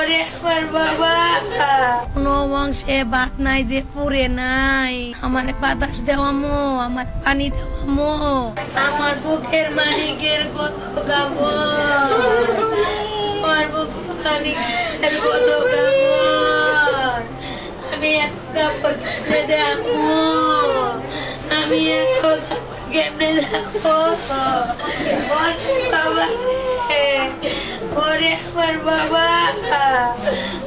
ওরে আমার বাবা, কোনো অংশে বাত নাই যে পুরে নাই। আমার বাতাস দেওয়ামো, আমার পানি দেওয়ামো, আমার বুকের মানিকের কত গাবো, আমার বুকের মানিকের কত গাবো, আমি এক কাপড় কেটে দেবো, আমি এক কাপড় কেটে দেবো। ওরে বাবা রে, ওরে আমার বাবা,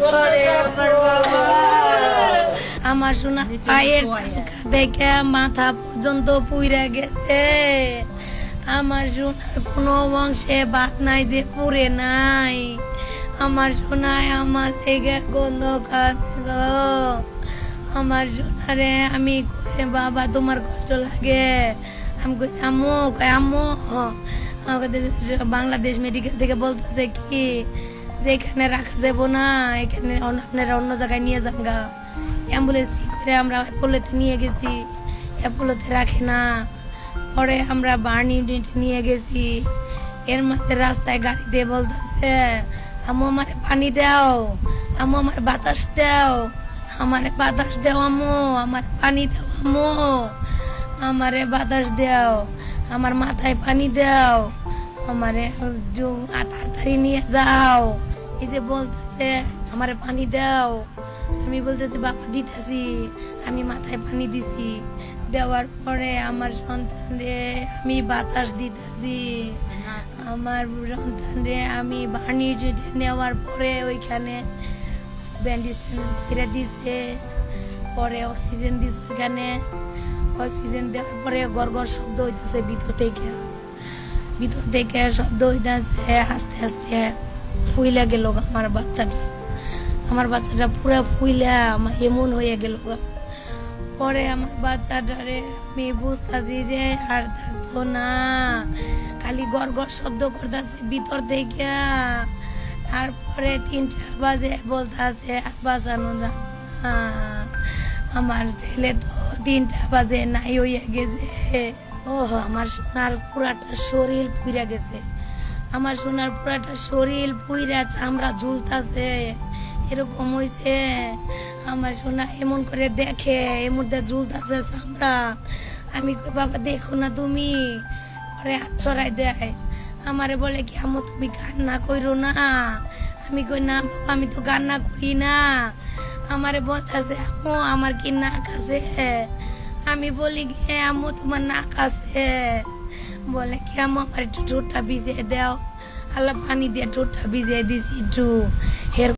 ওরে আমার বাবা। আমার সোনা পায়ের থেকে মাথা পর্যন্ত পুইরা গেছে। আমার সোনার কোনো অংশে বাত নাই যে পুরে নাই। আমার সোনায় আমার থেকে গন্ধ খাচ্ছে। আমার সোনারে আমি কই বাবা তোমার কষ্ট লাগে? আমি কইছি আম্মু, কই আম্মু আমাকে বাংলাদেশ মেডিকেল থেকে বলতেছে কি যেখানে রাখা যাবো না, এখানে আপনারা অন্য জায়গায় নিয়ে যান গা। অ্যাম্বুলেন্স ঠিক করে আমরা অ্যাপোলোতে নিয়ে গেছি, অ্যাপোলোতে রাখে না। পরে আমরা বার্ন ইউনিটে নিয়ে গেছি। এর মধ্যে রাস্তায় গাড়িতে বলতেছে আম্মু আমার পানি দাও, আম্মু আমার বাতাস দাও, আমার বাতাস দাও আম্মু, আমার পানি দাও আম্মু, আমারে বাতাস দাও, আমার মাথায় পানি দাও, আমারে তাড়াতাড়ি নিয়ে যাও। এই যে বলতেছে আমারে পানি দাও, আমি বলতেছি বাবা দিতেছি, আমি মাথায় পানি দিছি। দেওয়ার পরে আমার সন্তানরে আমি বাতাস দিতেছি, আমার সন্তানরে আমি বার্নি নেওয়ার পরে ওইখানে ব্যান্ডেজ ফিরে দিছে। পরে অক্সিজেন দিছে, ওইখানে অক্সিজেন দেওয়ার পরে গড় শব্দ হইতেছে ভিতর থেকে শব্দ হইতেছে। আস্তে আস্তে ফুইলা গেল আমার বাচ্চাটা পুরা ফুইলা এমন হয়ে গেল। পরে আমার বাচ্চাটারে আমি বুঝতেছি যে আর থাকতো না, খালি গড় শব্দ করতেছে ভিতর থেকে। তারপরে 3টা বাজে বলতেছে আর বাঁচানো যায় না। আমার ছেলে তো 3টা বাজে নাই হইয়া গেছে। আমার সোনার পুরাটা শরীর পুইরা গেছে, আমার সোনার পুরাটা শরীর পুইরা চামড়া ঝুলতাছে, এরকম হয়েছে। আমার সোনা এমন করে দেখে এর মধ্যে ঝুলতাছে চামড়া। আমি কই বাবা দেখো না তুমি, পরে হাত ছড়াই দেয়। আমারে বলে কি আম্মু তুমি কান্না কইরো না। আমি কই না বাবা আমি তো কান্না করি না। আমারে বলতেছে আম্মু আমার কি নাক আছে? আমি বলি গে আম্মু তোমার নাক আছে। বলে কি আম্মু আমার একটু ঠোঁটটা ভিজিয়ে দাও। আল্লাহ পানি দিয়ে ঠোঁটটা ভিজিয়ে দিছি একটু।